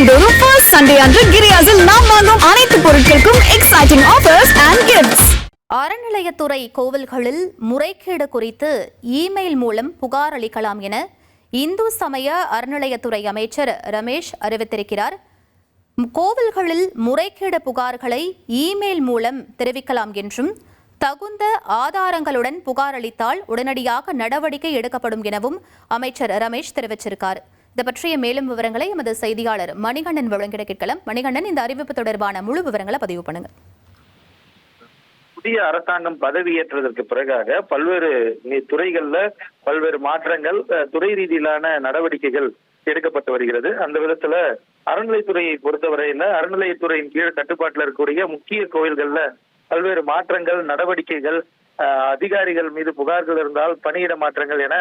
மாதந்தோறும் first Sunday அன்று கிரியாஸில் நாம் வாங்கும் அனைத்து பொருட்களுக்கும் எக்ஸைட்டிங் ஆஃபர்ஸ் அண்ட் கிஃப்ட்ஸ். அறநிலையத்துறை கோவில்களில் முறைகேடு குறித்து இமெயில் மூலம் புகார் அளிக்கலாம் என இந்து சமய அறநிலையத்துறை அமைச்சர் ரமேஷ் அறிவித்திருக்கிறார். கோவில்களில் முறைகேடு புகார்களை இமெயில் மூலம் தெரிவிக்கலாம் என்றும் தகுந்த ஆதாரங்களுடன் புகார் அளித்தால் உடனடியாக நடவடிக்கை எடுக்கப்படும் எனவும் அமைச்சர் ரமேஷ் தெரிவிச்சிருக்கார். இது பற்றிய மேலும் விவரங்களை எமது செய்தியாளர் மணிகண்டன் வழங்கிட கேட்கலாம். மணிகண்டன், இந்த அறிவிப்பு தொடர்பான முழு விவரங்களை பதிவு பண்ணுங்க. புதிய அரசாங்கம் பதவியேற்றதற்கு பிறகாக பல்வேறு துறைகள்ல பல்வேறு மாற்றங்கள், துறை ரீதியிலான நடவடிக்கைகள் எடுக்கப்பட்டு வருகிறது. அந்த விதத்துல அறநிலைத்துறையை பொறுத்தவரையில அறநிலையத்துறையின் கீழ் கட்டுப்பாட்டில் இருக்கக்கூடிய முக்கிய கோயில்கள்ல பல்வேறு மாற்றங்கள், நடவடிக்கைகள், அதிகாரிகள் மீது புகார்கள் இருந்தால் பணியிட மாற்றங்கள் என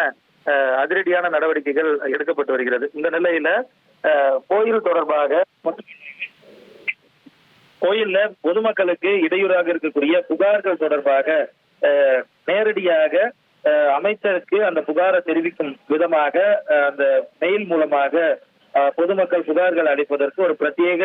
அதிரடியான நடவடிக்கைகள் எடுக்கப்பட்டு வருகிறது. இந்த நிலையில கோயில் தொடர்பாக கோயில்ல பொதுமக்களுக்கு இடையூறாக இருக்கக்கூடிய புகார்கள் தொடர்பாக நேரடியாக அமைச்சருக்கு அந்த புகாரை தெரிவிக்கும் விதமாக அந்த மெயில் மூலமாக பொதுமக்கள் புகார்கள் அளிப்பதற்கு ஒரு பிரத்யேக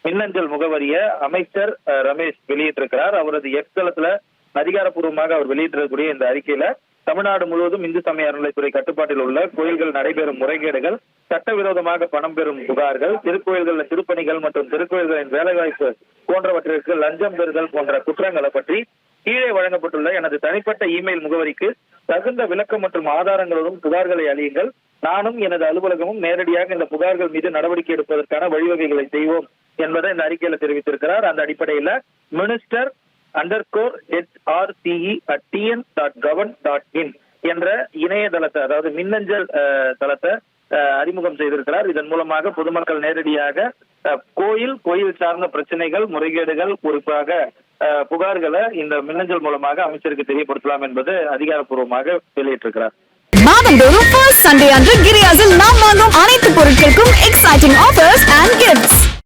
மின்னஞ்சல் முகவரியை அமைச்சர் ரமேஷ் வெளியிட்டிருக்கிறார். அவரது எக்ஸ் தளத்துல அதிகாரப்பூர்வமாக அவர் வெளியிட்டிருக்கக்கூடிய இந்த அறிக்கையில தமிழ்நாடு முழுவதும் இந்து சமய அறநிலைத்துறை கட்டுப்பாட்டில் உள்ள கோயில்கள் நடைபெறும் முறைகேடுகள், சட்டவிரோதமாக பணம் பெறும் புகார்கள், திருக்கோயில்கள் திருப்பணிகள் மற்றும் திருக்கோயில்களின் வேலைவாய்ப்பு போன்றவற்றிற்கு லஞ்சம் பெறுதல் போன்ற குற்றங்களை பற்றி கீழே வழங்கப்பட்டுள்ள எனது தனிப்பட்ட இமெயில் முகவரிக்கு தகுந்த விளக்கம் மற்றும் ஆதாரங்களுடன் புகார்களை அளியுங்கள். நானும் எனது அலுவலகமும் நேரடியாக இந்த புகார்கள் மீது நடவடிக்கை எடுப்பதற்கான வழிவகைகளை செய்வோம் என்பதை இந்த அறிக்கையில தெரிவித்திருக்கிறார். அந்த அடிப்படையில minister_HRCE@tn.govern.in என்ற இணையதளத்தை, அதாவது மின்னஞ்சல் தளத்தை அறிமுகம் செய்திருக்கிறார். இதன் மூலமாக பொதுமக்கள் நேரடியாக கோயில் சார்ந்த பிரச்சனைகள், முறைகேடுகள், குறிப்பாக புகார்களை இந்த மின்னஞ்சல் மூலமாக அமைச்சருக்கு தெரியப்படுத்தலாம் என்பது அதிகாரப்பூர்வமாக வெளியிட்டிருக்கிறார். மாதந்தோறும் ஃபர்ஸ்ட் சண்டே அன்று கிரியாஸில் நாம் வாங்கும் அனைத்து பொருட்களுக்கும் எக்ஸைட்டிங் ஆஃபர்ஸ் அண்ட் கிஃப்ட்ஸ்.